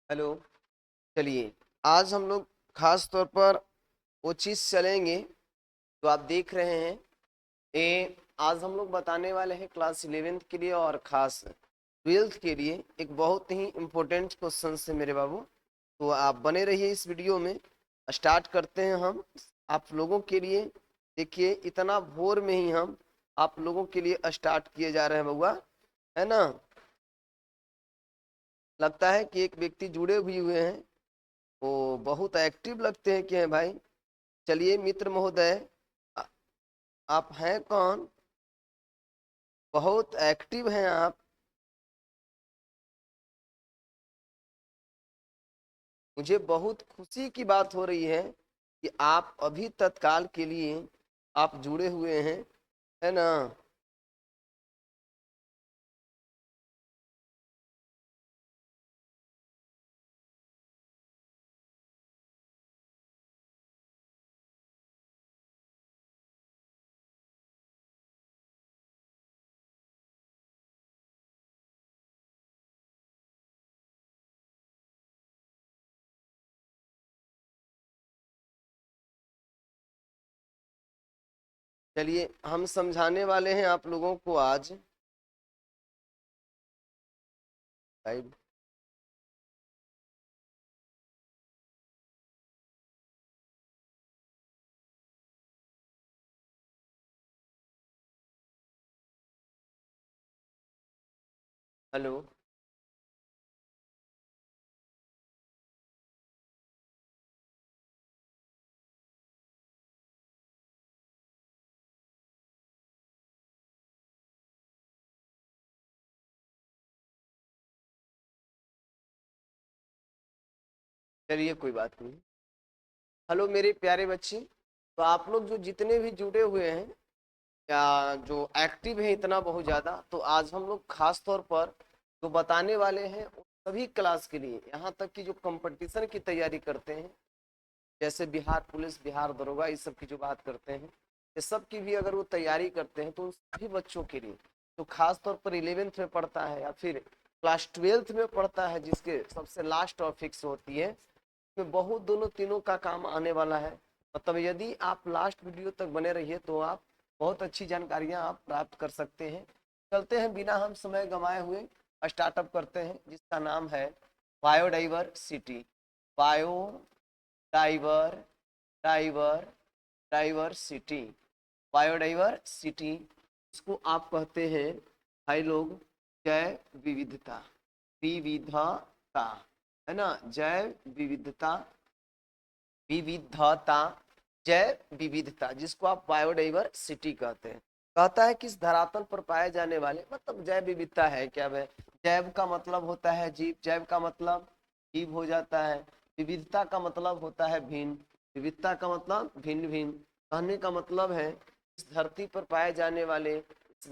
Hello. चलिए, आज हम लोग खास तौर पर वो चीज़ चलेंगे जो आप देख रहे हैं। ये आज हम लोग बताने वाले हैं क्लास 11th के लिए और खास 12th के लिए एक बहुत ही इम्पोर्टेंट क्वेश्चन से मेरे बाबू। तो आप बने रहिए इस वीडियो में। स्टार्ट करते हैं हम आप लोगों के लिए। देखिए, इतना भोर में ही हम आप लोगों के लिए स्टार्ट किए जा रहे हैं बउआ, है ना। लगता है कि एक व्यक्ति जुड़े भी हुए हैं, वो बहुत एक्टिव लगते हैं कि हैं भाई। चलिए मित्र महोदय, आ- आप हैं कौन? बहुत एक्टिव हैं आप। मुझे बहुत खुशी की बात हो रही है कि आप अभी तत्काल के लिए आप जुड़े हुए हैं, है ना। चलिए, हम समझाने वाले हैं आप लोगों को आज। भाई, हेलो। चलिए, कोई बात नहीं। हेलो मेरे प्यारे बच्चे। तो आप लोग जो जितने भी जुड़े हुए हैं या जो एक्टिव है इतना बहुत ज़्यादा, तो आज हम लोग खास तौर पर जो बताने वाले हैं उन सभी क्लास के लिए, यहाँ तक कि जो कंपटीशन की तैयारी करते हैं, जैसे बिहार पुलिस, बिहार दरोगा, इस सब की जो बात करते हैं, ये सब की भी अगर वो तैयारी करते हैं तो उन सभी बच्चों के लिए जो खास तौर पर 11th में पढ़ता है या फिर क्लास 12th में पढ़ता है, जिसके सबसे लास्ट और फिक्स होती है, में बहुत दोनों तीनों का काम आने वाला है। मतलब यदि आप लास्ट वीडियो तक बने रहिए तो आप बहुत अच्छी जानकारियां आप प्राप्त कर सकते हैं। चलते हैं बिना हम समय गंवाए हुए, स्टार्टअप करते हैं जिसका नाम है biodiversity. Bio diver diver diversity, biodiversity, इसको आप कहते हैं भाई लोग जैव विविधता। विविधता, है ना, जैव विविधता। विविधता, जैव विविधता, जिसको आप बायोडाइवर्सिटी कहते हैं। कहता है कि इस धरातल पर पाए जाने वाले, मतलब जैव विविधता है क्या है। जैव का मतलब होता है जीव, जैव का मतलब जीव हो जाता है। विविधता का मतलब होता है भिन्न, विविधता का मतलब भिन्न भिन्न। कहने का मतलब है इस धरती पर पाए जाने वाले, इस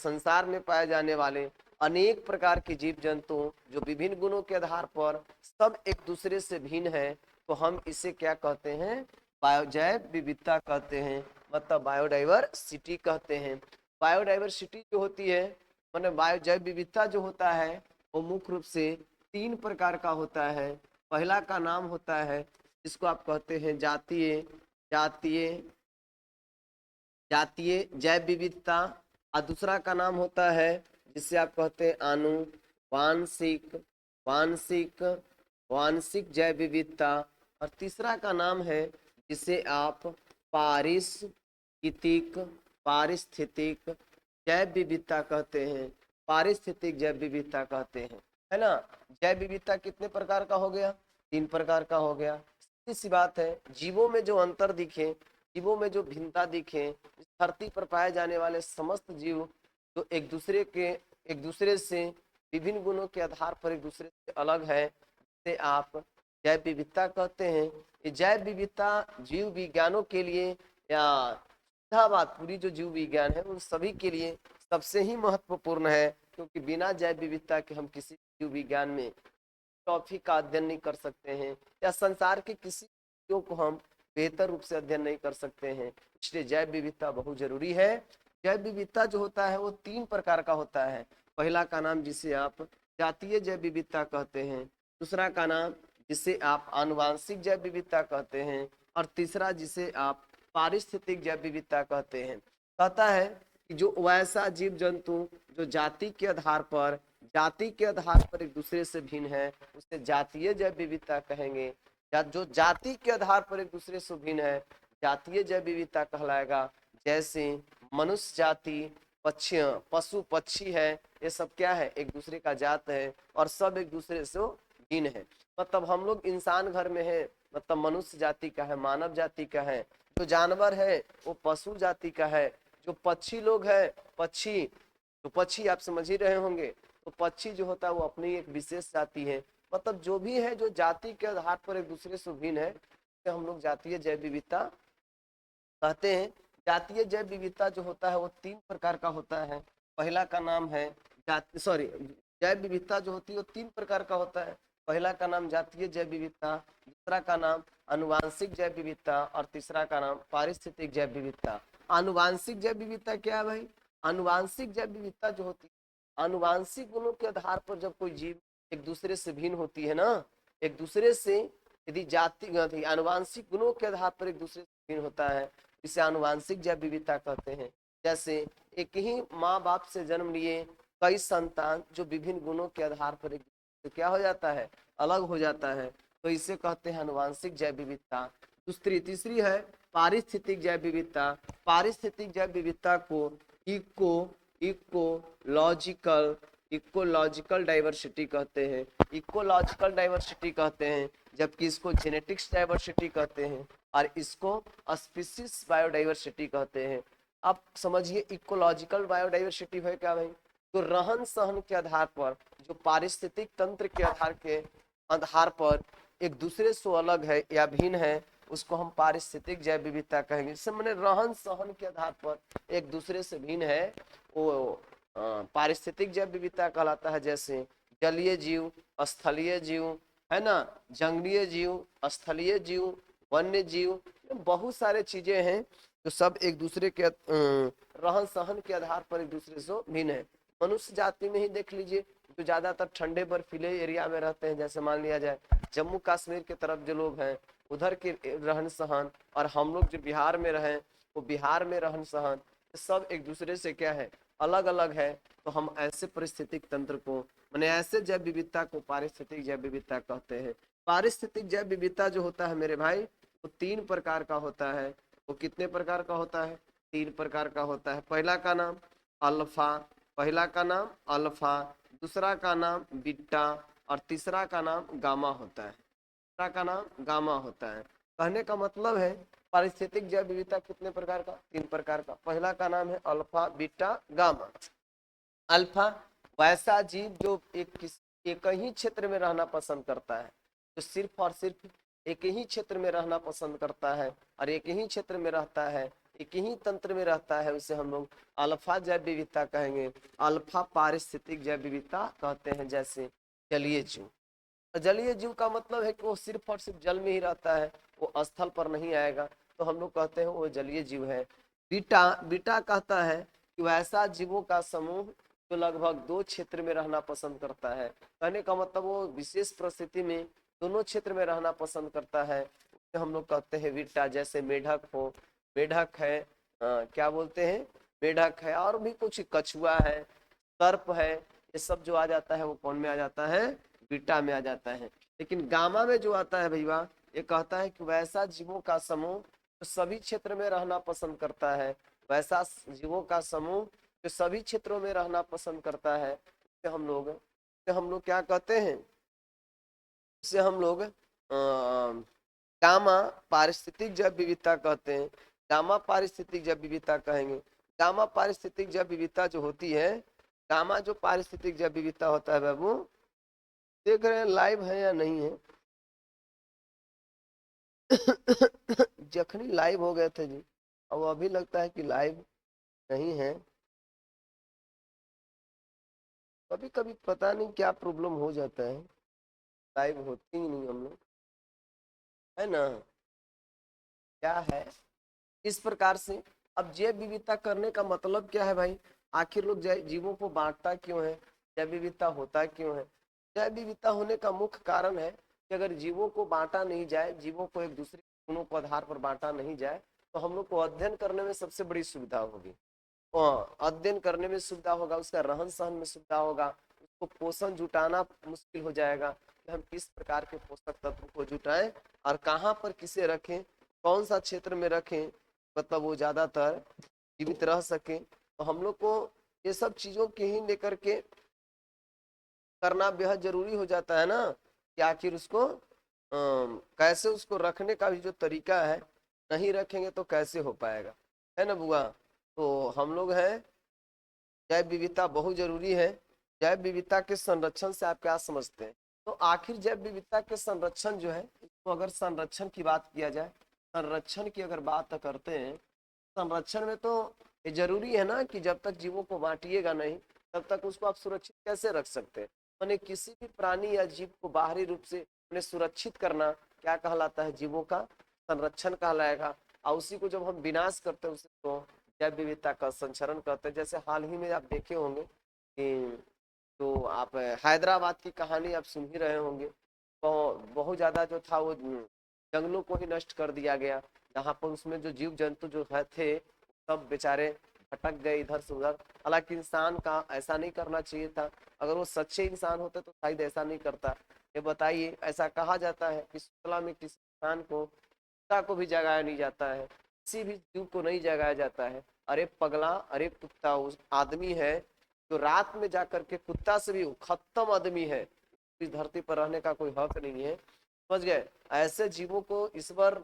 संसार में पाए जाने वाले अनेक प्रकार के जीव जंतु जो विभिन्न गुणों के आधार पर सब एक दूसरे से भिन्न है, तो हम इसे क्या कहते हैं? बायो जैव विविधता कहते हैं, मतलब बायोडाइवर्सिटी कहते हैं। बायोडाइवर्सिटी जो होती है, मतलब बायो जैव विविधता जो होता है, वो मुख्य रूप से तीन प्रकार का होता है। पहला का नाम होता है जिसको आप कहते हैं जातीय जातीय जातीय जैव विविधता, और दूसरा का नाम होता है जिसे आप कहते हैं आनुवांशिक वांशिक वांशिक जैव विविधता, और तीसरा का नाम है जिसे आप पारिस्थितिक पारिस्थितिक जैव विविधता कहते हैं। पारिस्थितिक जैव विविधता कहते हैं, है ना। जैव विविधता कितने प्रकार का हो गया? तीन प्रकार का हो गया। सीधी सी बात है, जीवों में जो अंतर दिखे, जीवों में जो भिन्नता दिखे, इस धरती पर पाए जाने वाले समस्त जीव जो एक दूसरे से विभिन्न गुणों के आधार पर एक दूसरे से अलग है, जिसे आप जैव विविधता कहते हैं। ये जैव विविधता जीव विज्ञानों के लिए, या सीधा बात, पूरी जो जीव विज्ञान है उन सभी के लिए सबसे ही महत्वपूर्ण है, क्योंकि बिना जैव विविधता के हम किसी जीव विज्ञान में टॉपिक का अध्ययन नहीं कर सकते हैं, या संसार के किसी चीजों को हम बेहतर रूप से अध्ययन नहीं कर सकते हैं। इसलिए जैव विविधता बहुत जरूरी है। जैव विविधता जो होता है वो तीन प्रकार का होता है। पहला का नाम जिसे आप जातीय जैव विविधता कहते हैं, दूसरा का नाम जिसे आप आनुवांशिक जैव विविधता कहते हैं, और तीसरा जिसे आप पारिस्थितिक जैव विविधता कहते हैं। कहता है कि जो वैसा जीव जंतु जो जाति के आधार पर एक दूसरे से भिन्न है उसे जातीय जैव विविधता कहेंगे। या जो जाति के आधार पर एक दूसरे से भिन्न है जातीय जैव विविधता कहलाएगा। जैसे मनुष्य जाति, पशु पक्षी है, ये सब क्या है, एक दूसरे का जात है और सब एक दूसरे से भिन्न है। मतलब हम लोग इंसान घर में है, मतलब मनुष्य जाति का है, मानव जाति का है। जो जानवर है वो पशु जाति का है। जो पक्षी लोग है, पक्षी आप समझ ही रहे होंगे, तो पक्षी जो होता है वो अपनी एक विशेष जाति है। मतलब जो भी है जो जाति के आधार पर एक दूसरे से भिन्न है तो हम लोग जातीय जैव विविधता कहते हैं। जातीय जैव विविधता जो होता है वो 3 प्रकार का होता है। पहला का नाम है जैव विविधता जो होती है वो 3 प्रकार का होता है। पहला का नाम जातीय जैव विविधता, दूसरा का नाम आनुवांशिक जैव विविधता और तीसरा का नाम पारिस्थितिक जैव विविधता। आनुवांशिक जैव विविधता क्या है भाई? आनुवांशिक जैव विविधता जो होती है, आनुवांशिक गुणों के आधार पर जब कोई जीव एक दूसरे से भिन्न होती है ना, एक दूसरे से यदि जाति आनुवांशिक गुणों के आधार पर एक दूसरे से भिन्न होता है, इसे आनुवांशिक जैव विविधता कहते हैं। जैसे एक ही माँ बाप से जन्म लिए कई संतान जो विभिन्न गुणों के आधार पर एक तो क्या हो जाता है, अलग हो जाता है, तो इसे कहते हैं आनुवांशिक जैव विविधता। तीसरी है पारिस्थितिक जैव विविधता। पारिस्थितिक जैव विविधता को इकोलॉजिकल इकोलॉजिकल डाइवर्सिटी कहते हैं। इकोलॉजिकल डाइवर्सिटी कहते हैं, जबकि इसको जेनेटिक्स डाइवर्सिटी कहते हैं और इसको स्पीसीज बायोडाइवर्सिटी कहते हैं। अब समझिए इकोलॉजिकल बायोडाइवर्सिटी है क्या भाई? तो रहन सहन के आधार पर, जो पारिस्थितिक तंत्र के आधार पर एक दूसरे से अलग है या भिन्न है, उसको हम पारिस्थितिक जैव विविधता कहेंगे। जैसे मैंने रहन सहन के आधार पर एक दूसरे से भिन्न है, वो पारिस्थितिक जैव विविधता कहलाता है। जैसे जलीय जीव, स्थलीय जीव, है ना, जंगलीय जीव, स्थलीय जीव, वन्य जीव, बहुत सारे चीजें हैं जो सब एक दूसरे के रहन सहन के आधार पर एक दूसरे से भिन्न है। मनुष्य जाति में ही देख लीजिए, जो ज्यादातर ठंडे बर्फीले एरिया में रहते हैं, जैसे मान लिया जाए जम्मू कश्मीर की तरफ जो लोग हैं उधर के रहन सहन, और हम लोग जो बिहार में रहे वो बिहार में रहन सहन, सब एक दूसरे से क्या है, अलग अलग है। तो हम ऐसे परिस्थितिक तंत्र को, माने ऐसे जैव विविधता को पारिस्थितिक जैव विविधता कहते हैं। पारिस्थितिक जैव विविधता जो होता है मेरे भाई, वो 3 प्रकार का होता है। वो कितने प्रकार का होता है? 3 प्रकार का होता है। पहला का नाम अल्फा, दूसरा का नाम बीटा और तीसरा का नाम गामा होता है। तीसरा का नाम गामा होता है। कहने का मतलब है पारिस्थितिक जैव विविधता कितने प्रकार का? 3 प्रकार का। पहला का नाम है अल्फा, बीटा, गामा। अल्फा वैसा जीव जो एक ही क्षेत्र में रहना पसंद करता है, जो सिर्फ और सिर्फ एक ही क्षेत्र में रहना पसंद करता है और एक ही क्षेत्र में रहता है, एक ही तंत्र में रहता है, उसे हम लोग अल्फा जैव विविधता कहेंगे। अल्फा पारिस्थितिक जैव विविधता कहते हैं। जैसे जलीय जीव, जलीय जीव का मतलब है कि वो सिर्फ और सिर्फ जल में ही रहता है, वो स्थल पर नहीं आएगा, तो हम लोग कहते हैं वो जलीय जीव है। बीटा कहता है कि वैसा जीवों का समूह जो लगभग 2 क्षेत्र में रहना पसंद करता है। कहने का मतलब वो विशेष परिस्थिति में दोनों क्षेत्र में रहना पसंद करता है, तो हम लोग कहते हैं बीटा। जैसे मेढक है, क्या बोलते हैं, मेढक है, और भी कुछ कछुआ है, सर्प है, ये सब जो आ जाता है वो कौन में आ जाता है? बीटा में आ जाता है। लेकिन गामा में जो आता है भैया, ये कहता है कि वैसा जीवों का समूह जो सभी क्षेत्र में रहना पसंद करता है, वैसा जीवों का समूह जो सभी क्षेत्रों में रहना पसंद करता है, हम लोग क्या कहते हैं? इसे हम लोग गामा पारिस्थितिक जैव विविधता कहते हैं। गामा पारिस्थितिक जैव विविधता कहेंगे। गामा पारिस्थितिक जैव विविधता जो होती है, गामा जो पारिस्थितिक जैव विविधता होता है बाबू, देख रहे हैं लाइव है या नहीं है? जखनी लाइव हो गए थे जी, अब अभी लगता है कि लाइव नहीं है। कभी कभी पता नहीं क्या प्रॉब्लम हो जाता है, लाइव होती ही नहीं हम लोग, है ना, क्या है इस प्रकार से। अब जैव विविधता करने का मतलब क्या है भाई? आखिर लोग जीवों को बांटता क्यों है, जैव विविधता होता क्यों है? जैव विविधता होने का मुख्य कारण है कि अगर जीवों को बांटा नहीं जाए, जीवों को एक दूसरे गुणों के आधार पर बांटा नहीं जाए, तो हम लोग को अध्ययन करने में सबसे बड़ी सुविधा होगी। अध्ययन करने में सुविधा होगा, उसका रहन सहन में सुविधा होगा, उसको पोषण जुटाना मुश्किल हो जाएगा कि हम किस प्रकार के पोषक तत्व को जुटाएं और कहाँ पर किसे रखें, कौन सा क्षेत्र में रखें, मतलब वो ज्यादातर जीवित रह सके। तो हम लोग को ये सब चीजों के ही लेकर के करना बेहद जरूरी हो जाता है ना, कि आखिर उसको कैसे उसको रखने का भी जो तरीका है, नहीं रखेंगे तो कैसे हो पाएगा, है ना बुआ। तो हम लोग हैं, जैव विविधता बहुत जरूरी है। जैव विविधता के संरक्षण से आप क्या समझते हैं? तो आखिर जैव विविधता के संरक्षण जो है, इसको अगर संरक्षण की बात किया जाए, संरक्षण की अगर बात करते हैं, संरक्षण में तो ये जरूरी है ना कि जब तक जीवों को बांटिएगा नहीं, तब तक उसको आप सुरक्षित कैसे रख सकते हैं। मैंने किसी भी प्राणी या जीव को बाहरी रूप से उन्हें सुरक्षित करना क्या कहलाता है? जीवों का संरक्षण कहलाएगा। और उसी को जब हम विनाश करते हैं, उसे तो जैव विविधता का संचरण करते हैं। जैसे हाल ही में आप देखे होंगे कि तो आप हैदराबाद की कहानी आप सुन ही रहे होंगे, तो बहुत ज़्यादा जो था वो जंगलों को ही नष्ट कर दिया गया, जहाँ पर उसमें जो जीव जंतु जो है थे, सब बेचारे भटक गए इधर से उधर। हालांकि इंसान का ऐसा नहीं करना चाहिए था, अगर वो सच्चे इंसान होते तो शायद ऐसा नहीं करता। ये बताइए, ऐसा कहा जाता है कि शुक्ला में किसी इंसान को, कुत्ता को भी जगाया नहीं जाता है, किसी भी जीव को नहीं जगाया जाता है। अरे पगला, अरे कुत्ता उस आदमी है जो रात में जाकर के, कुत्ता से भी खत्म आदमी है, इस धरती पर रहने का कोई हक नहीं है। समझ गए? ऐसे जीवों को ईश्वर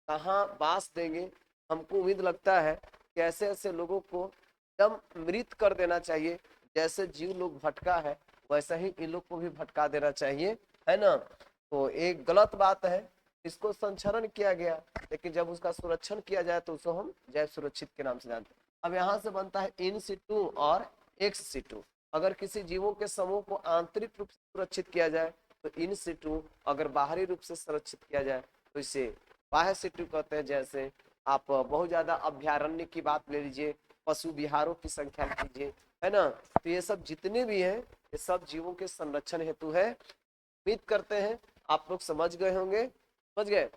कहाँ बास देंगे? हमको उम्मीद लगता है कि ऐसे ऐसे लोगों को एकदम मृत कर देना चाहिए। जैसे जीव लोग भटका है, वैसा ही इन लोग को भी भटका देना चाहिए, है ना। तो एक गलत बात है, इसको संरक्षण किया गया, लेकिन जब उसका सुरक्षण किया जाए तो उसको हम जैव सुरक्षित के नाम से जानते हैं। अब यहाँ से बनता है इन सिटू और एक्स सिटू। अगर किसी जीवों के समूह को आंतरिक रूप से सुरक्षित किया जाए तो इन सिटू, अगर बाहरी रूप से सुरक्षित किया जाए तो इसे बाह्य सिटू कहते हैं। जैसे आप बहुत ज्यादा अभ्यारण्य की बात ले लीजिए, पशु विहारों की संख्या लीजिए, है ना। तो ये सब जितने भी हैं, ये सब जीवों के संरक्षण हेतु है। उम्मीद करते हैं आप लोग समझ गए होंगे। समझ गए?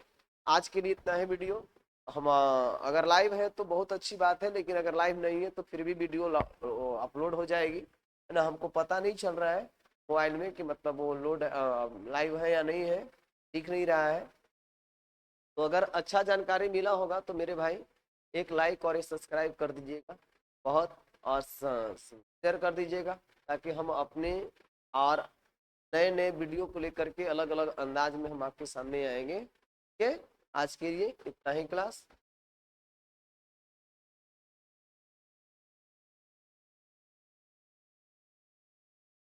आज के लिए इतना है वीडियो। हम अगर लाइव है तो बहुत अच्छी बात है, लेकिन अगर लाइव नहीं है तो फिर भी वीडियो अपलोड हो जाएगी, है ना। हमको पता नहीं चल रहा है मोबाइल में कि मतलब वो लोड लाइव है या नहीं है, दिख नहीं रहा है। तो अगर अच्छा जानकारी मिला होगा तो मेरे भाई एक लाइक और एक सब्सक्राइब कर दीजिएगा बहुत, और शेयर कर दीजिएगा, ताकि हम अपने और नए नए वीडियो को लेकर के अलग अलग अंदाज में हम आपके सामने आएंगे। ठीक है, आज के लिए इतना ही क्लास।